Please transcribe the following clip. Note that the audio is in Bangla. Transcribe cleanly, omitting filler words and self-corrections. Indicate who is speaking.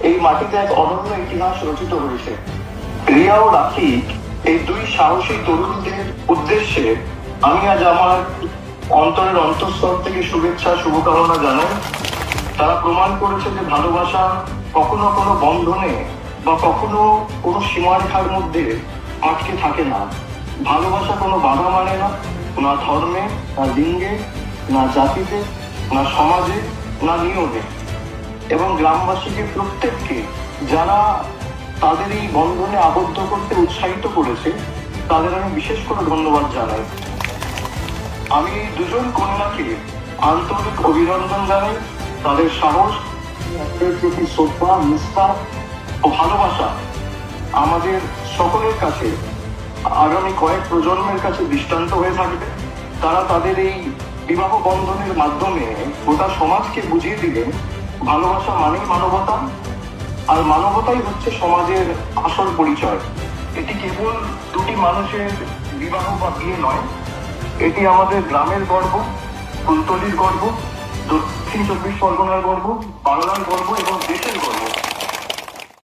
Speaker 1: এই মাটিতে এক অনন্য ইতিহাস রচিত হয়েছে। রিয়া ও রাখি, এই দুই সাহসী তরুণীদের উদ্দেশ্যে আমি আজ আমার অন্তরের অন্তঃস্থল থেকে শুভেচ্ছা শুভকামনা জানাই। তারা প্রমাণ করেছে যে ভালোবাসা কখনো কোনো বন্ধনে বা কখনো কোনো সীমারেখার মধ্যে আটকে থাকে না। ভালোবাসা কোনো বাধা মানে না, না ধর্মে, না লিঙ্গে, না জাতিতে, না সমাজে, না নিয়মে। এবং গ্রামবাসীকে প্রত্যেককে যারা তাদের এই বন্ধনে আবদ্ধ করতে উৎসাহিত করেছে তাদের আমি বিশেষ করে ধন্যবাদ জানাই। আমি এই দুজন কন্যাকে আন্তরিক অভিনন্দন জানাই। তাদের সাহস, তাদের প্রতি শ্রদ্ধা, নিষ্ঠা ও ভালোবাসা আমাদের সকলের কাছে আগামী কয়েক প্রজন্মের কাছে দৃষ্টান্ত হয়ে থাকবে। তারা তাদের এই বিবাহ বন্ধনের মাধ্যমে গোটা সমাজকে বুঝিয়ে দিলেন ভালোবাসা মানেই মানবতা, আর মানবতাই হচ্ছে সমাজের আসল পরিচয়। এটি কেবল দুটি মানুষের বিবাহ বা বিয়ে নয়, এটি আমাদের গ্রামের গর্ব, কুলতলির গর্ব, দক্ষিণ চব্বিশ পরগনার গর্ব, বাংলার গর্ব এবং দেশের গর্ব।